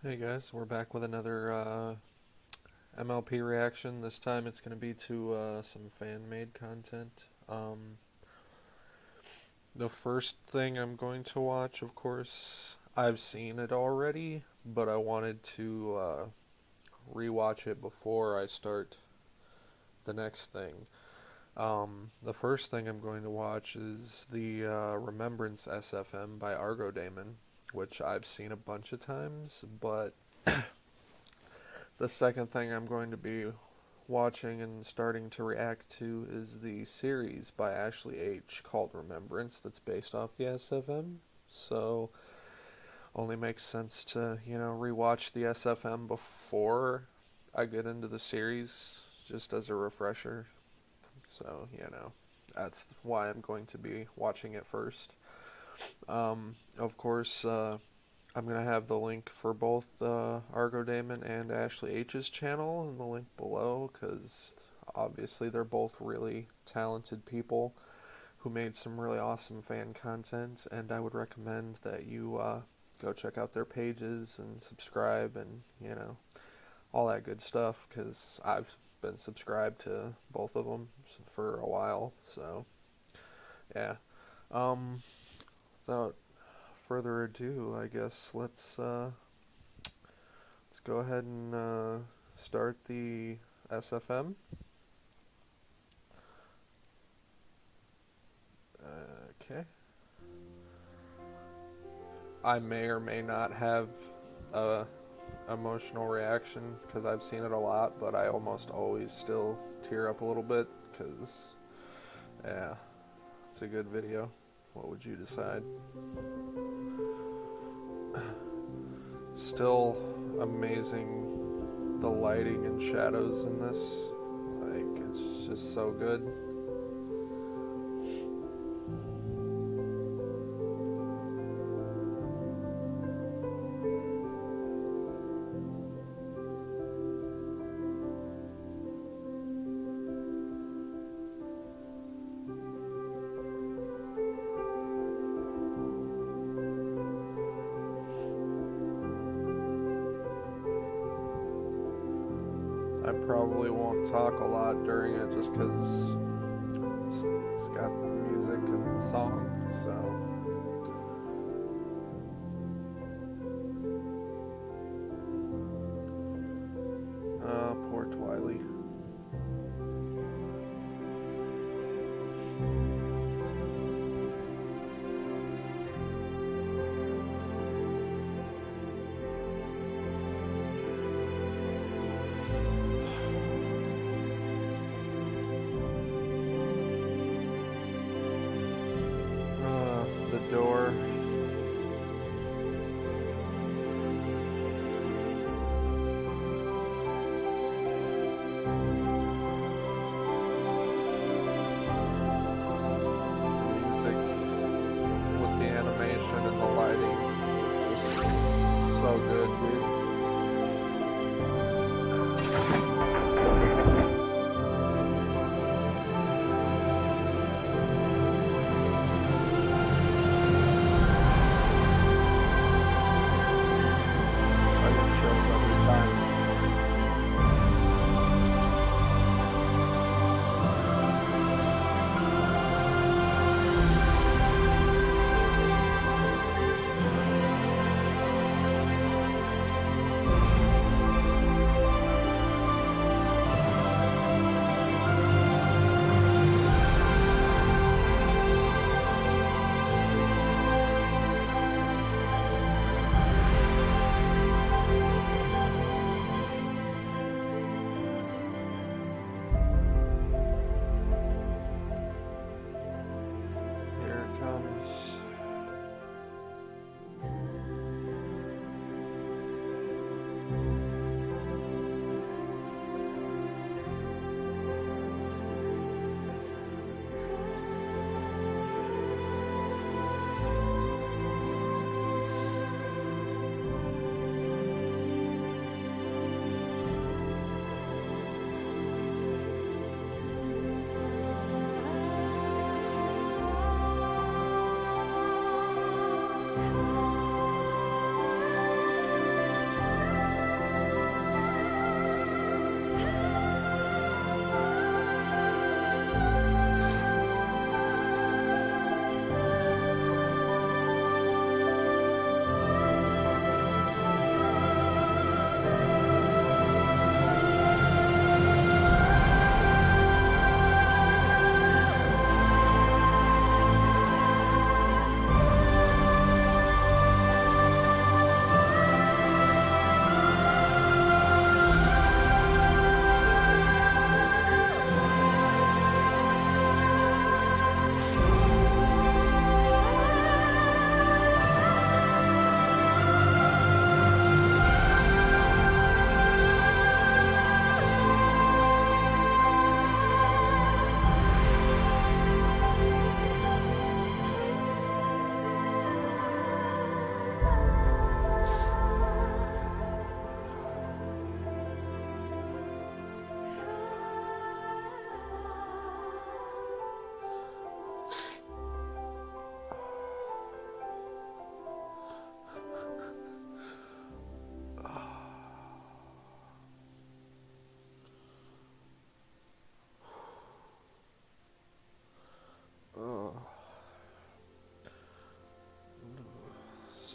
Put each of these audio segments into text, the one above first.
Hey guys, we're back with another MLP reaction. This time it's going to be to some fan-made content. The first thing I'm going to watch, of course, I've seen it already, but I wanted to rewatch it before I start the next thing. The first thing I'm going to watch is the Remembrance SFM by argodaemon, which I've seen a bunch of times, but the second thing I'm going to be watching and starting to react to is the series by Ashley H called Remembrance that's based off the SFM. So only makes sense to, rewatch the SFM before I get into the series just as a refresher. So, that's why I'm going to be watching it first. Of course, I'm going to have the link for both argodaemon and Ashley H's channel in the link below, because obviously they're both really talented people who made some really awesome fan content, and I would recommend that you go check out their pages and subscribe and, all that good stuff, because I've been subscribed to both of them for a while, so yeah. Without further ado, I guess let's go ahead and start the SFM. Okay. I may or may not have a emotional reaction because I've seen it a lot, but I almost always still tear up a little bit because, yeah, it's a good video. What would you decide? Still amazing, the lighting and shadows in this. Like, it's just so good. I probably won't talk a lot during it just because it's got music and song, so. Poor Twiley. The door. The animation and the lighting is just so good, dude. I get chills every time.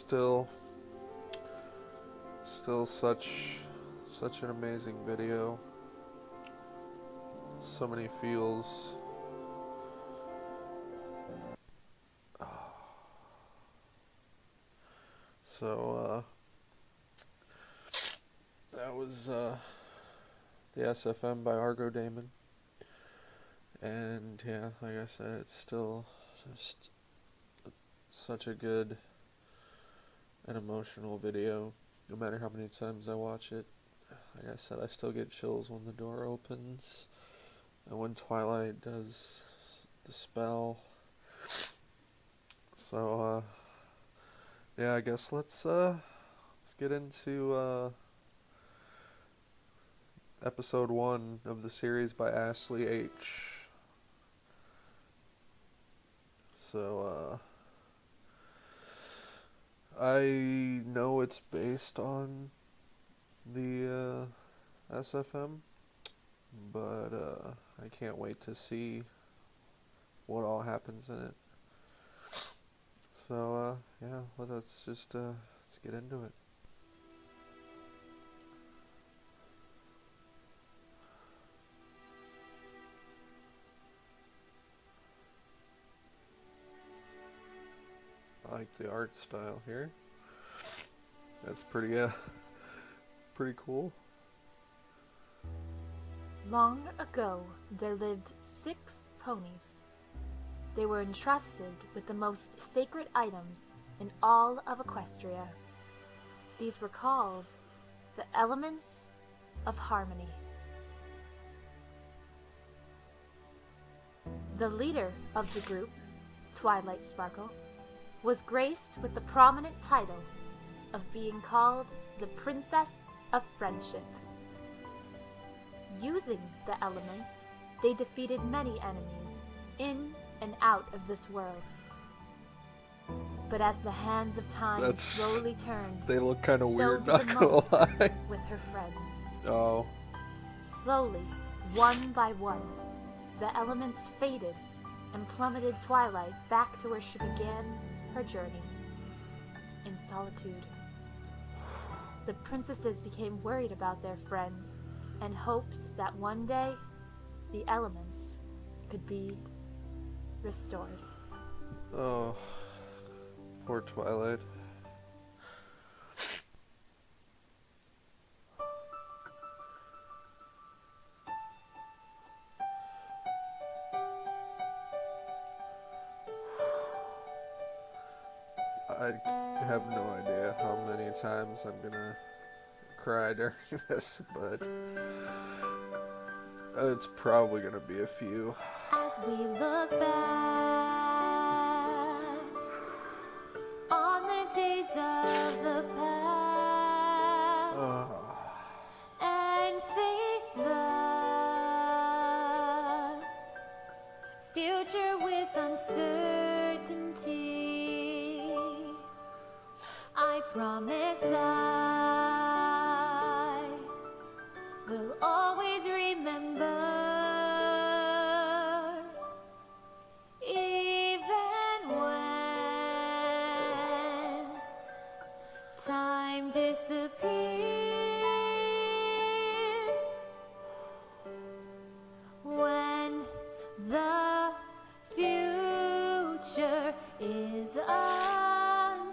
still such an amazing video. So many feels. So that was the SFM by argodaemon. And yeah, like I said, it's still just such a good and emotional video. No matter how many times I watch it, like I said, I still get chills when the door opens and when Twilight does the spell. So yeah, I guess let's get into episode 1 of the series by Ashley H. So I know it's based on the SFM, but I can't wait to see what all happens in it. So yeah, well, let's just let's get into it. I like the art style here. That's pretty cool. Long ago, there lived 6 ponies. They were entrusted with the most sacred items in all of Equestria. These were called the Elements of Harmony. The leader of the group, Twilight Sparkle, was graced with the prominent title of being called the Princess of Friendship. Using the elements, they defeated many enemies in and out of this world. But as the hands of time slowly turned, they look kind of so weird, did not the gonna moments lie. with her friends. Oh. Slowly, one by one, the elements faded and plummeted Twilight back to where she began her journey, in solitude. The princesses became worried about their friend and hoped that one day the elements could be restored. Oh, poor Twilight. I have no idea how many times I'm gonna cry during this, but it's probably gonna be a few. As we look back on the days of the past and face the future with uncertainty, I promise I will always remember, even when time disappears, when the future is uncertain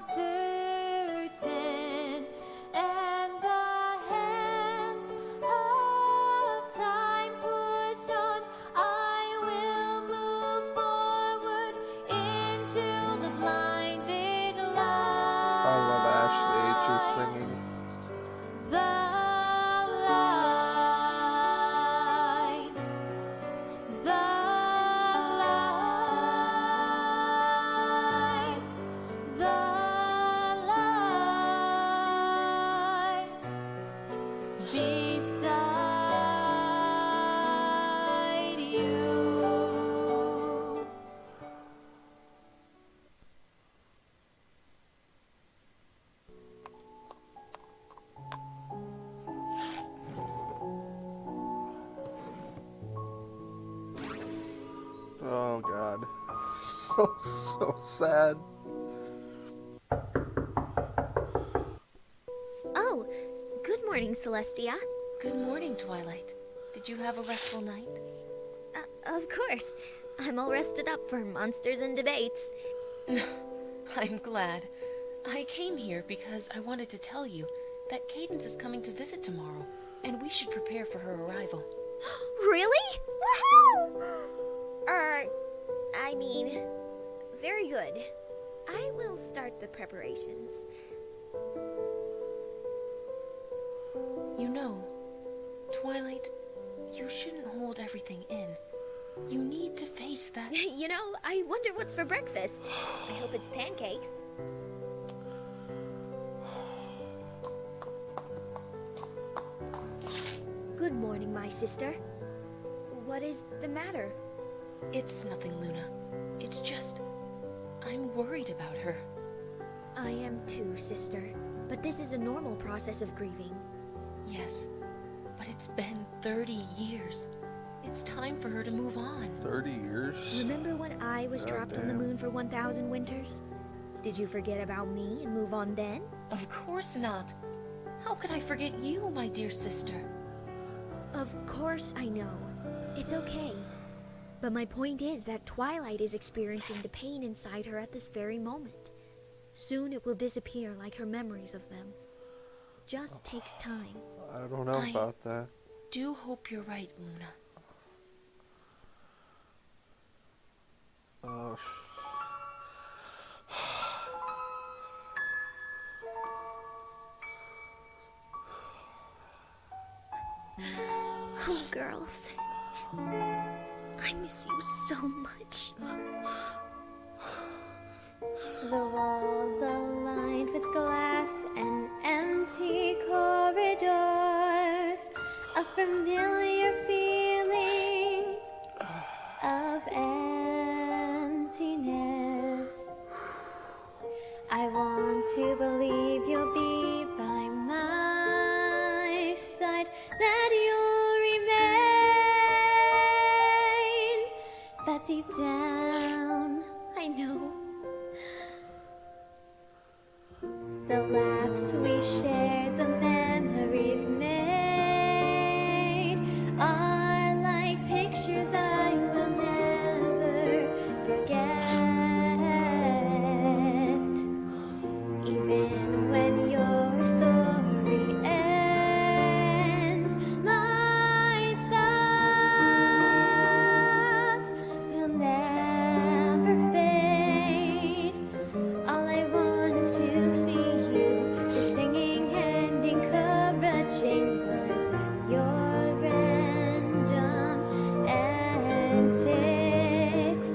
and the hands of time push on, I will move forward into the blinding light. I love Ashley H's singing. The light, the light, the light beside you. Oh God, so sad. morning, Celestia. Good morning, Twilight. Did you have a restful night? Of course. I'm all rested up for monsters and debates. I'm glad. I came here because I wanted to tell you that Cadence is coming to visit tomorrow, and we should prepare for her arrival. Really? I mean, very good. I will start the preparations. You know, Twilight, you shouldn't hold everything in. You need to face that. You know, I wonder what's for breakfast. I hope it's pancakes. Good morning, my sister. What is the matter? It's nothing, Luna. It's just, I'm worried about her. I am too, sister. But this is a normal process of grieving. Yes, but it's been 30 years. It's time for her to move on. 30 years? Remember when I was dropped on the moon for 1,000 winters? Did you forget about me and move on then? Of course not. How could I forget you, my dear sister? Of course I know. It's okay. But my point is that Twilight is experiencing the pain inside her at this very moment. Soon it will disappear like her memories of them. Just takes time. I don't know about that. Do hope you're right, Luna. Oh, Oh, girls. I miss you so much. The walls are lined with glass and empty corridors. A familiar feeling of emptiness. I want to believe you'll be by my side, that you'll remain. But deep down, I know the laughs we shared, the memories made, are like pictures I will never forget. Even when your story ends, my thoughts will never fade. All I want is to see you, your singing and encouraging words, and your random antics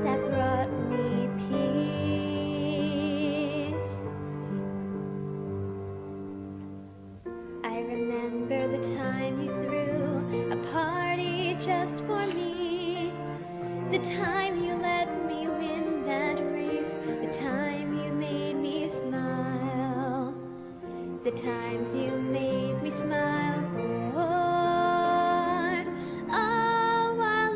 that brought me peace. I remember the time you threw a party just for me, the time you let me win that race, the time you made me smile, the times you made me smile for all while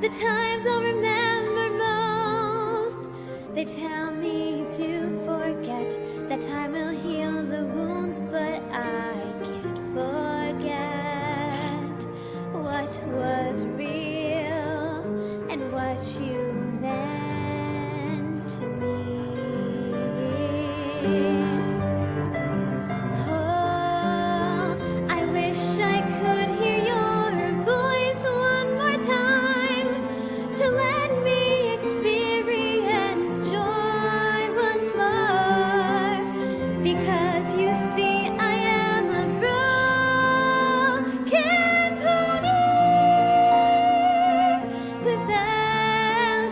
the times I'll remember most. They tell me to forget, that time will heal the wounds, but I can't forget what was real and what you meant to me. Oh, I wish I could hear your voice one more time, to let me experience joy once more. Because you see, I am a broken pony without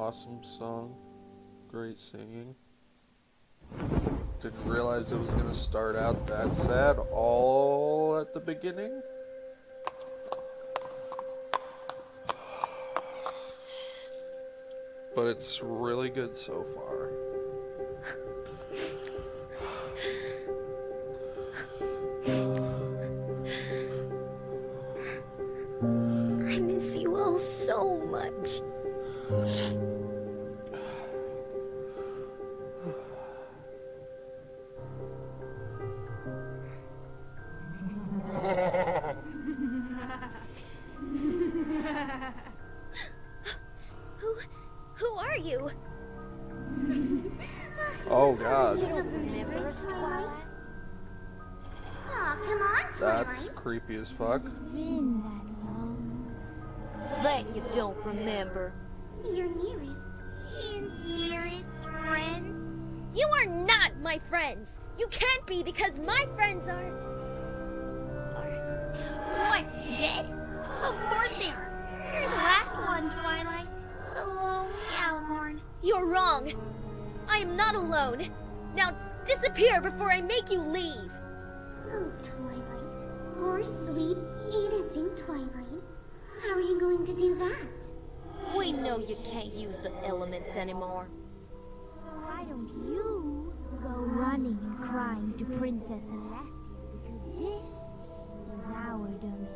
awesome song. Great singing. Didn't realize it was going to start out that sad all at the beginning. But it's really good so far. I miss you all so much. Who are you? Oh god, Remember us, Twilight? Aw, come on, Twilight. that's creepy as fuck. Been that long. That you don't remember. Your nearest and dearest friends. You are not my friends. You can't be because my friends are... What, dead? Of course they are. You're the last one, Twilight. The lonely Alicorn. You're wrong. I am not alone. Now disappear before I make you leave. Oh, Twilight. Poor, sweet, innocent Twilight. How are you going to do that? We know you can't use the elements anymore. So why don't you go running and crying to Princess Celestia? Because this is our domain.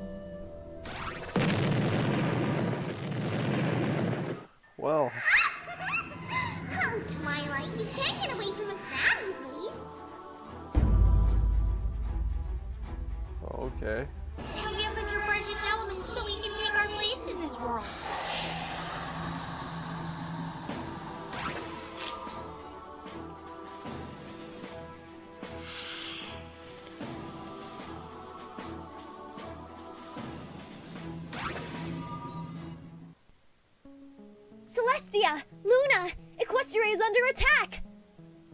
Well, Oh, Twilight, you can't get away from us that easily. okay. Now give us your precious element so we can take our place in this world. Celestia! Luna! Equestria is under attack!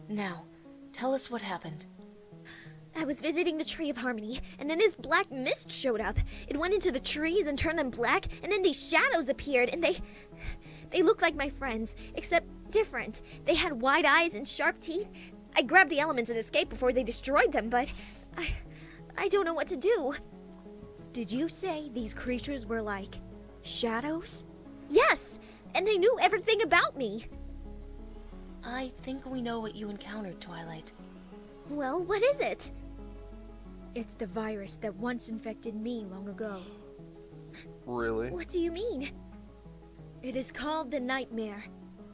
Now, tell us what happened. I was visiting the Tree of Harmony, and then this black mist showed up. It went into the trees and turned them black, and then these shadows appeared, and they looked like my friends, except different. They had wide eyes and sharp teeth. I grabbed the elements and escaped before they destroyed them, but I don't know what to do. Did you say these creatures were like shadows? Yes, and they knew everything about me. I think we know what you encountered, Twilight. Well, what is it? It's the virus that once infected me long ago. Really? What do you mean? It is called the Nightmare.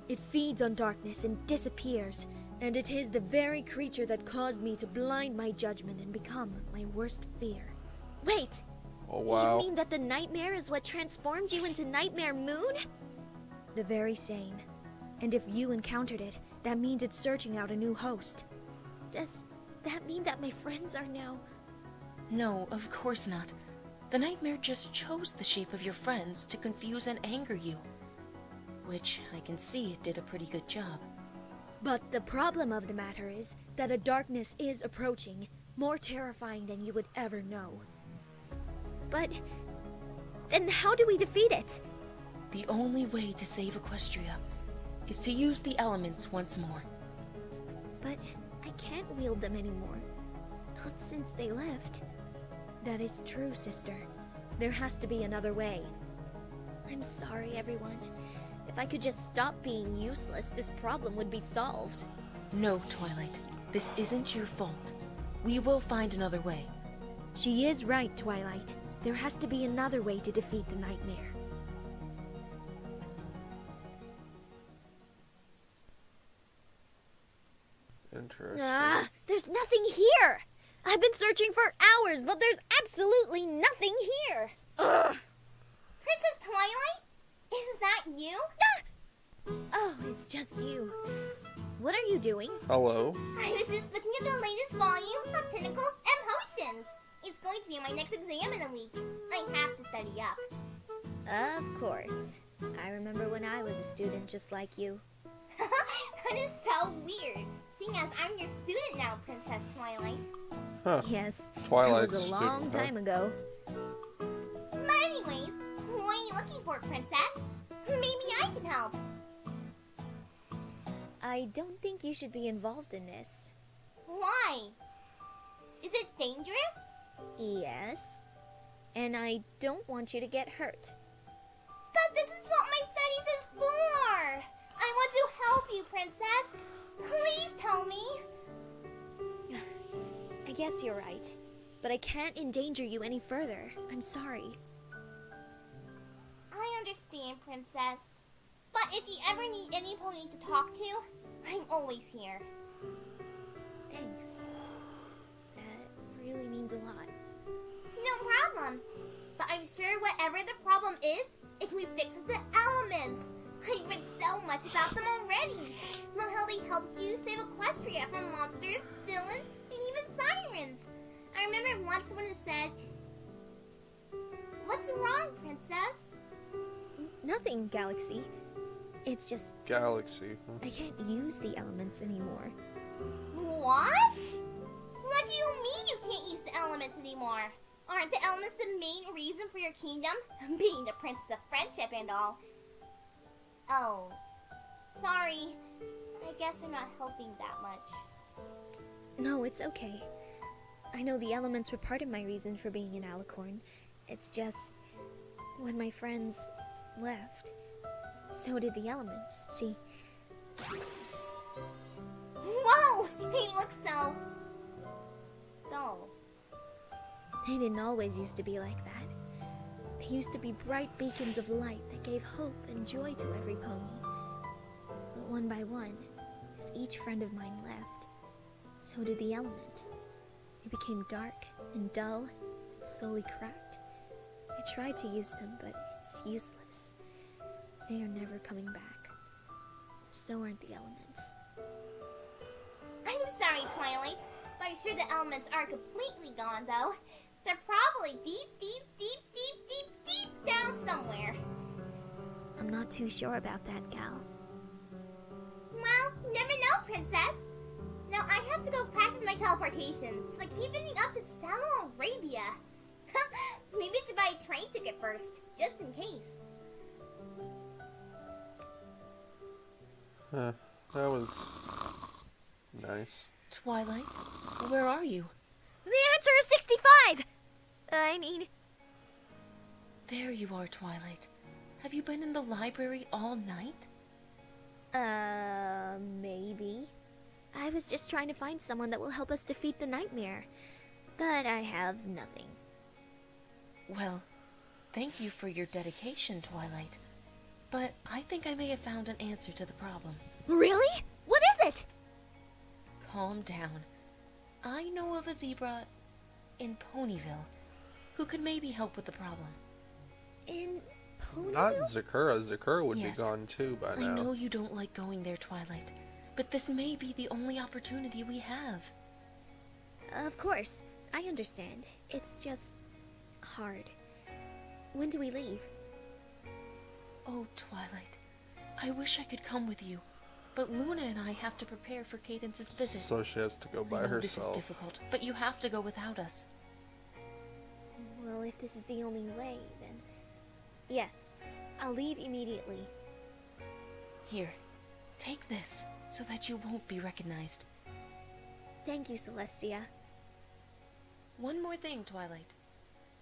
It feeds on darkness and disappears, and it is the very creature that caused me to blind my judgment and become my worst fear. Wait! Oh wow. You mean that the Nightmare is what transformed you into Nightmare Moon? The very same. And if you encountered it, that means it's searching out a new host. Does that mean that my friends are now... No, of course not. The nightmare just chose the shape of your friends to confuse and anger you. Which I can see it did a pretty good job. But the problem of the matter is that a darkness is approaching, more terrifying than you would ever know. But then how do we defeat it? The only way to save Equestria is to use the elements once more. But I can't wield them anymore. Not since they left. That is true, sister. There has to be another way. I'm sorry, everyone. If I could just stop being useless, this problem would be solved. No, Twilight. This isn't your fault. We will find another way. She is right, Twilight. There has to be another way to defeat the nightmare. Interesting. There's nothing here! I've been searching for hours, but there's absolutely nothing here! Ugh! Princess Twilight? Is that you? Oh, it's just you. What are you doing? Hello. I was just looking at the latest volume of Pinnacles and Potions. It's going to be my next exam in a week. I have to study up. Of course. I remember when I was a student just like you. That is so weird, seeing as I'm your student now, Princess Twilight. Huh. Yes, Twilight that was a long student, huh? time ago. But anyways, what are you looking for, Princess? Maybe I can help. I don't think you should be involved in this. Why? Is it dangerous? Yes. And I don't want you to get hurt. But this is what my studies is for! I want to help you, Princess! Please tell me! I guess you're right. But I can't endanger you any further. I'm sorry. I understand, Princess. But if you ever need any pony to talk to, I'm always here. Thanks. That really means a lot. No problem. But I'm sure whatever the problem is, it can be fixed with the elements. I've read so much about them already. About how they helped you save Equestria from monsters, villains, and even sirens. I remember once someone had said, "What's wrong, Princess?" Nothing, Galaxy. It's just Galaxy. I can't use the elements anymore. What? What do you mean you can't use the elements anymore? Aren't the elements the main reason for your kingdom? Being the princess of friendship and all. Oh, sorry. I guess I'm not helping that much. No, it's okay. I know the elements were part of my reason for being an alicorn. It's just when my friends left, so did the elements, see? Whoa! They look so dull. They didn't always used to be like that. They used to be bright beacons of light that gave hope and joy to every pony. But one by one, as each friend of mine left, so did the element. It became dark and dull and slowly cracked. I tried to use them, but it's useless. They are never coming back. So aren't the elements. I'm sorry, Twilight, but I'm sure the elements aren't completely gone, though. They're probably deep down somewhere. I'm not too sure about that, Gal. Well, you never know, Princess. Now I have to go practice my teleportation, so I keep ending up in Samuel Arabia. Maybe I should buy a train ticket first, just in case. That was nice. Twilight, where are you? The answer is 65! I mean... There you are, Twilight. Have you been in the library all night? Maybe. I was just trying to find someone that will help us defeat the nightmare. But I have nothing. Well, thank you for your dedication, Twilight. But I think I may have found an answer to the problem. Really? What is it? Calm down. I know of a zebra in Ponyville who could maybe help with the problem. In Not Ponyville? Zakura. Zakura would Yes. be gone too by now. I know you don't like going there, Twilight, but this may be the only opportunity we have. Of course. I understand. It's just... hard. When do we leave? Oh, Twilight, I wish I could come with you, but Luna and I have to prepare for Cadence's visit. So she has to go by I know this is herself. difficult, but you have to go without us. Well, if this is the only way, then... Yes, I'll leave immediately. Here, take this, so that you won't be recognized. Thank you, Celestia. One more thing, Twilight.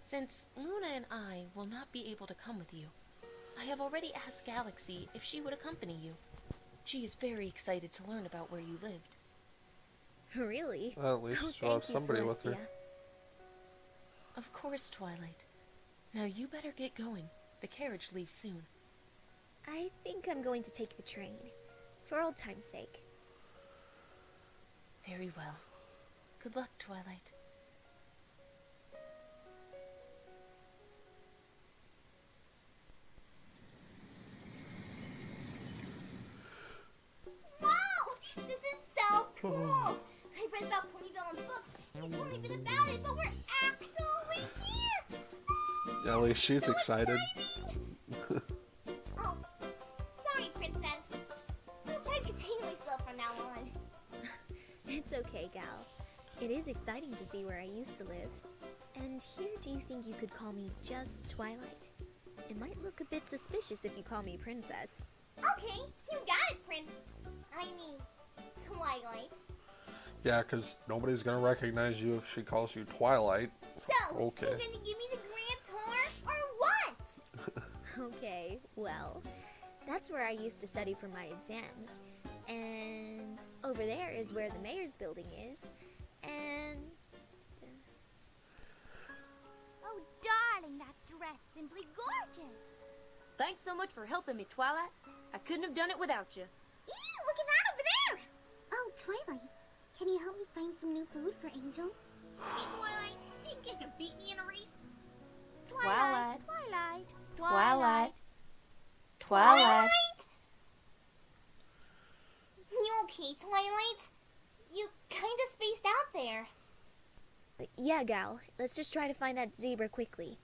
Since Luna and I will not be able to come with you, I have already asked Galaxy if she would accompany you. She is very excited to learn about where you lived. Really? Well, at least Oh, she'll have thank you, somebody with her. Celestia. Of course, Twilight. Now you better get going. The carriage leaves soon. I think I'm going to take the train. For old time's sake. Very well. Good luck, Twilight. Wow! This is so cool! I read about Ponyville in books. You told me a bit about it, but we're actually here! Yeah, at least she's So excited. exciting. Oh, sorry, Princess. I'll try to contain myself from now on. It's okay, Gal. It is exciting to see where I used to live. And here, do you think you could call me just Twilight? It might look a bit suspicious if you call me Princess. Okay, you got it, Prince. I mean, Twilight. Yeah, because nobody's gonna recognize you if she calls you Twilight. So, Okay. you gonna give me the grand tour, or what? Okay, well, that's where I used to study for my exams. And over there is where the mayor's building is. And Oh, darling, that dress simply gorgeous. Thanks so much for helping me, Twilight. I couldn't have done it without you. Ew, look at that over there! Oh, Twilight, can you help me find some new food for Angel? Hey, Twilight, you think you can beat me in a race? Twilight. Twilight. Twilight. Twilight! You okay, Twilight? You kinda spaced out there. yeah, Gal, let's just try to find that zebra quickly.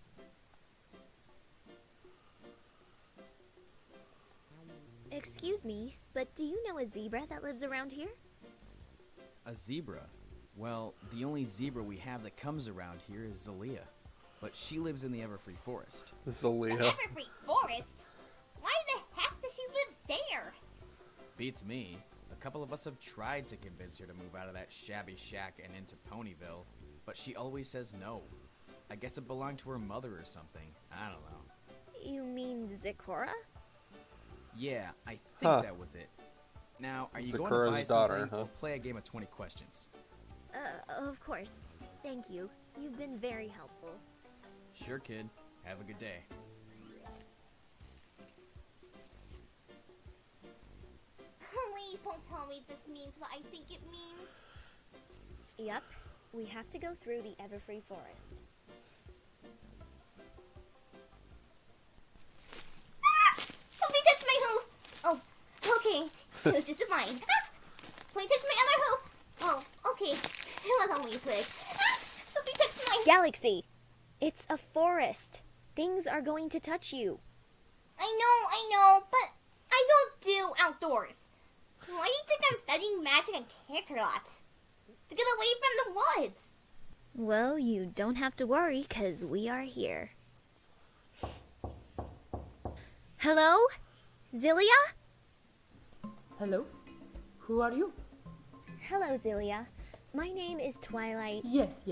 Excuse me, but do you know a zebra that lives around here? A zebra? Well, the only zebra we have that comes around here is Zelia. But she lives in the Everfree Forest. The Zelia. Everfree Forest? Why the heck does she live there? Beats me. A couple of us have tried to convince her to move out of that shabby shack and into Ponyville, but she always says no. I guess it belonged to her mother or something. I don't know. You mean Zecora? Yeah, I think Huh. that was it. Now, are you Zecora's going to buy daughter, something huh? or play a game of 20 questions? Of course. Thank you. You've been very helpful. Sure, kid. Have a good day. Please don't tell me this means what I think it means. Yep, we have to go through the Everfree Forest. Somebody touched my hoof! Oh, okay. It was just a vine. Somebody touched my other hoof! Oh, okay. It was only a twig. Somebody touched my... Galaxy! It's a forest. Things are going to touch you. I know, but I don't do outdoors. Why do you think I'm studying magic and character lots? To get away from the woods. Well, you don't have to worry, 'cause we are here. Hello? Zelia? Hello? Who are you? Hello, Zelia. My name is Twilight. Yes,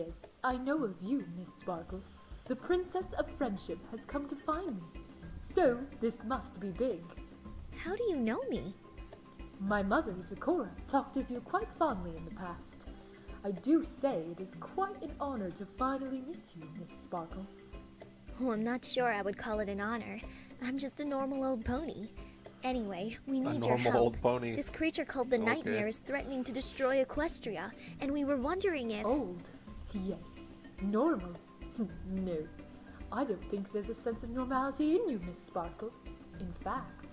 I know of you, Miss Sparkle. The Princess of Friendship has come to find me. So, this must be big. How do you know me? My mother, Zecora, talked of you quite fondly in the past. I do say it is quite an honor to finally meet you, Miss Sparkle. Oh, I'm not sure I would call it an honor. I'm just a normal old pony. Anyway, we need your normal help. old pony. This creature called the Okay. Nightmare is threatening to destroy Equestria, and we were wondering if... Old? Yes. Normal? No. I don't think there's a sense of normality in you, Miss Sparkle. In fact...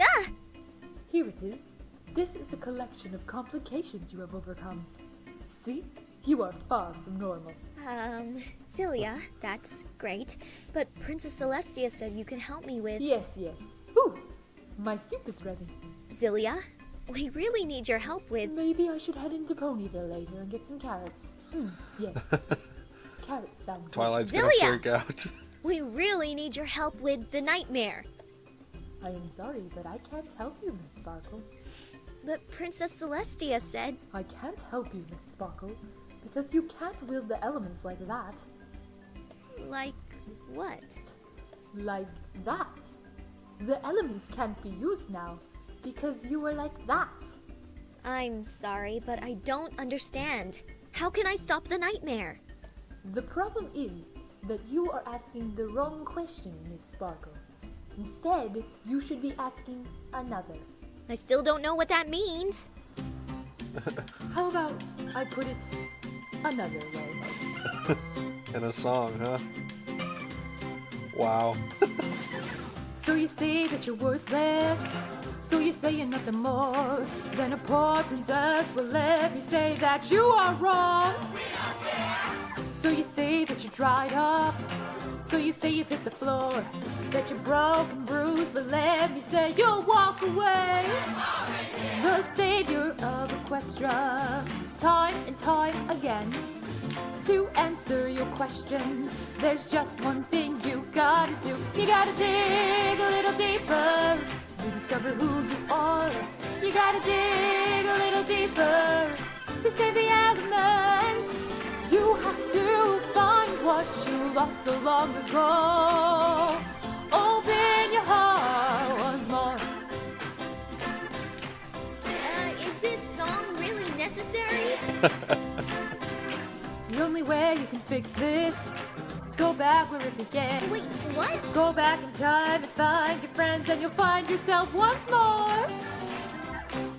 Ah! Here it is. This is a collection of complications you have overcome. See? You are far from normal. Zelia, that's great. But Princess Celestia said you can help me with... Yes. Ooh! My soup is ready. Zelia, we really need your help with... Maybe I should head into Ponyville later and get some carrots. Yes. Carrots sound good. Twilight's gonna Zelia! freak out. We really need your help with the Nightmare. I am sorry, but I can't help you, Miss Sparkle. But Princess Celestia said... I can't help you, Miss Sparkle, because you can't wield the elements like that. Like what? Like that. The elements can't be used now, because you were like that. I'm sorry, but I don't understand. How can I stop the Nightmare? The problem is that you are asking the wrong question, Miss Sparkle. Instead, you should be asking another. I still don't know what that means. How about I put it another way? In a song, huh? Wow. So you say that you're worthless. So you say you're nothing more than a poor princess. Well, let me say that you are wrong. So you say that you're dried up. So you say you've hit the floor, that you're broken, bruised. But let me say you'll walk away. The savior of Equestria, time and time again. To answer your question, there's just one thing you gotta do. You gotta dig a little little deeper. You discover who you are. You gotta dig a little deeper to save the elements. You have to find what you lost so long ago. Open your heart once more. Is this song really necessary? The only way you can fix this is go back where it began. Wait, what? Go back in time and find your friends, and you'll find yourself once more.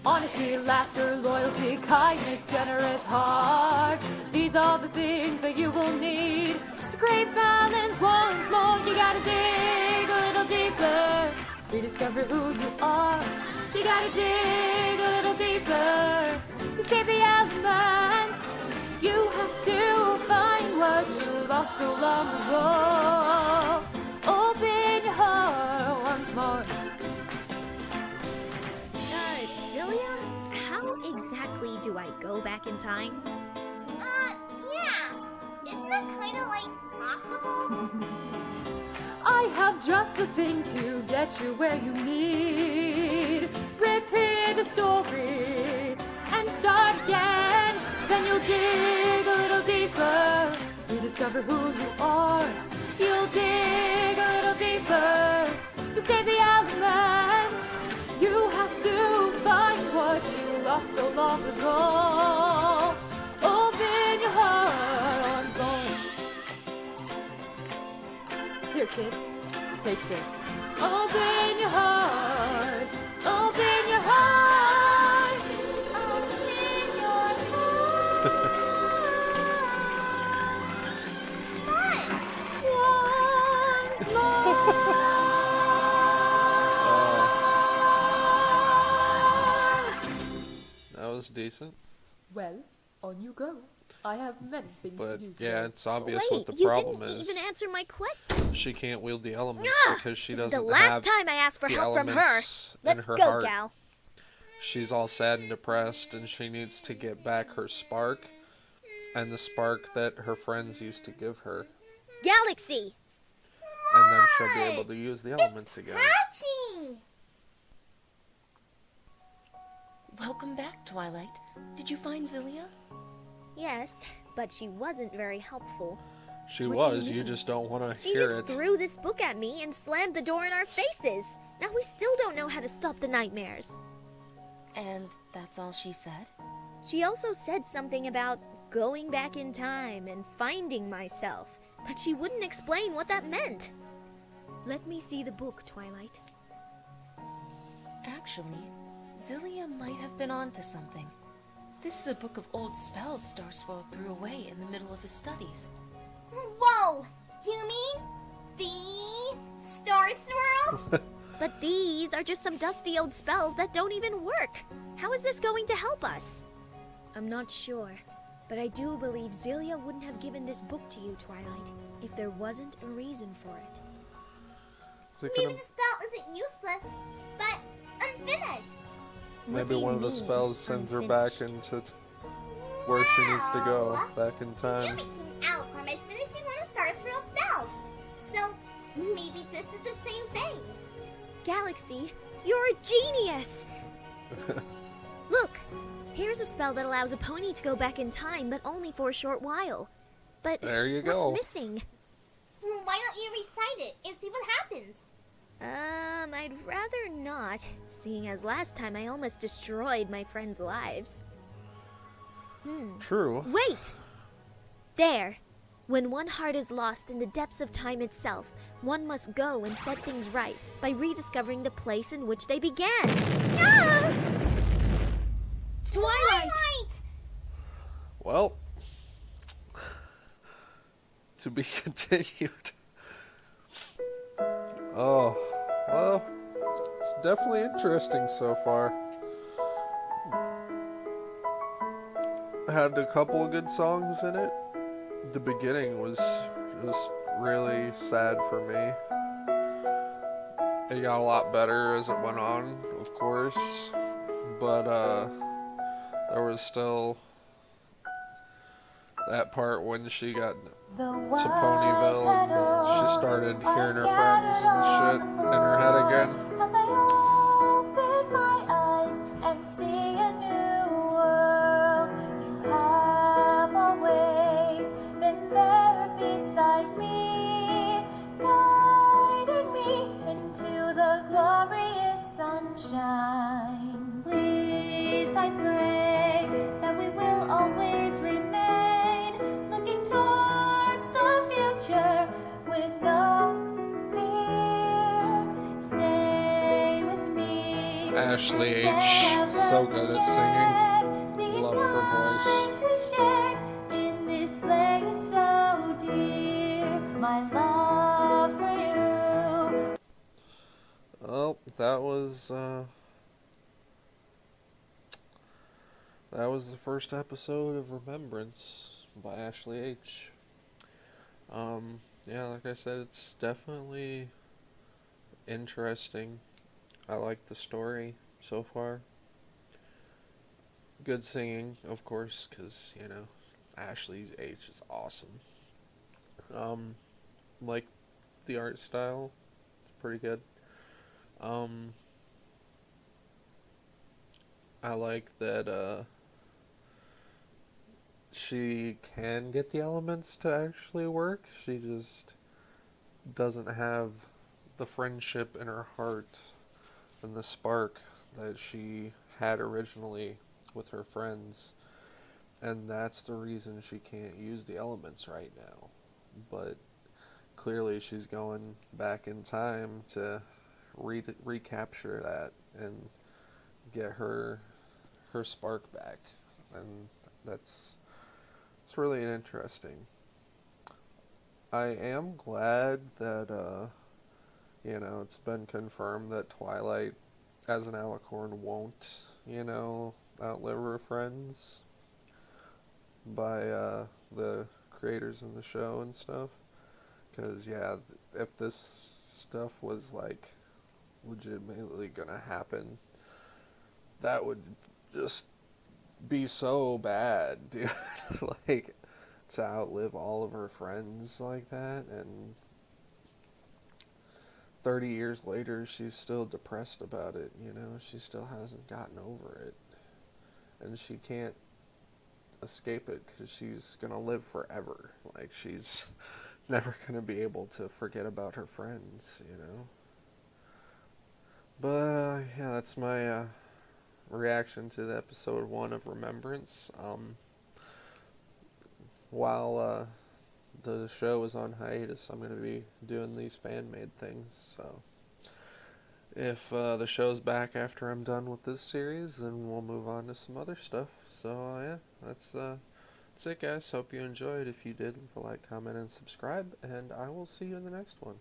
Honesty, laughter, loyalty, kindness, generous heart. These are the things that you will need to create balance once more. You gotta dig a little deeper, rediscover who you are. You gotta dig a little deeper to save the elements. You have to find what you lost so long ago. Open your heart once more. Zilia, how exactly do I go back in time? Yeah. Isn't that kind of like possible? I have just the thing to get you where you need. Repeat the story and start again. Then you'll dig a little deeper, rediscover who you are. You'll dig a little deeper to save the elements. You have to find what you lost so long ago. Open your heart once more. Here, kid, take this. Open your heart. Open your heart. Open your heart. Once more. That was decent. Well, on you go. I have many things to But do yeah, today. it's obvious Wait, what the you problem didn't is. even answer my question. She can't wield the elements Ugh, because she this is doesn't the last have time I ask for the help from her. elements in Let's her go, heart. gal. She's all sad and depressed, and she needs to get back her spark and the spark that her friends used to give her. Galaxy! And then she'll be able to use the elements again. Patchy! Welcome back, Twilight. Did you find Zilia? Yes, but she wasn't very helpful. She What do was, you you mean? just don't want to She hear just it. threw this book at me and slammed the door in our faces. Now we still don't know how to stop the nightmares. And that's all she said? She also said something about going back in time and finding myself, but she wouldn't explain what that meant. Let me see the book, Twilight. Actually, Zilia might have been onto something. This is a book of old spells Starswirl threw away in the middle of his studies. Whoa! You mean the Star Swirl? But these are just some dusty old spells that don't even work. How is this going to help us? I'm not sure, but I do believe Zilia wouldn't have given this book to you, Twilight, if there wasn't a reason for it. Is it Maybe gonna- the spell isn't useless, but unfinished. What do Maybe you one of the mean, spells sends her back unfinished? into where she needs to go, Well, back in You time. became Alucard by finishing one of Star Swirl's spells. So, maybe this is the same thing. Galaxy, you're a genius! Look, here's a spell that allows a pony to go back in time, but only for a short while. But There you go. what's missing? Why don't you recite it and see what happens? I'd rather not, seeing as last time I almost destroyed my friends' lives. True. Wait! There. When one heart is lost in the depths of time itself, one must go and set things right by rediscovering the place in which they began. Ah! Twilight! Well, to be continued. Oh, well, it's definitely interesting so far. Had a couple of good songs in it. The beginning was just really sad for me. It got a lot better as it went on, of course, but there was still that part when she got to Ponyville and she started hearing her friends and shit in her head again. again. As I open my eyes and see a new world, you have always been there beside me, guiding me into the glorious sunshine. Please, I pray that we will always remain looking towards the future with no fear. Stay with me. Ashley H. So good at singing. Love her voice. We shared in this place so dear. My love for you. Well, that was the first episode of Remembrance by Ashley H. Yeah, like I said, it's definitely interesting. I like the story so far. Good singing, of course, because, Ashley H is awesome. Like the art style, it's pretty good. I like that, she can get the elements to actually work. She just doesn't have the friendship in her heart and the spark that she had originally with her friends. And that's the reason she can't use the elements right now. But clearly she's going back in time to recapture that and get her spark back. And it's really interesting. I am glad that it's been confirmed that Twilight as an alicorn won't, outlive her friends by the creators in the show and stuff. Because, yeah, if this stuff was, like, legitimately gonna happen, that would just be so bad, dude. Like, to outlive all of her friends like that, and 30 years later, she's still depressed about it, She still hasn't gotten over it. And she can't escape it because she's gonna live forever. Like, she's never gonna be able to forget about her friends, But, yeah, that's my reaction to the episode 1 of Remembrance. While the show is on hiatus, I'm going to be doing these fan-made things, so if the show's back after I'm done with this series, then we'll move on to some other stuff. So, yeah, that's it, guys. Hope you enjoyed. If you did, leave a like, comment, and subscribe, and I will see you in the next one.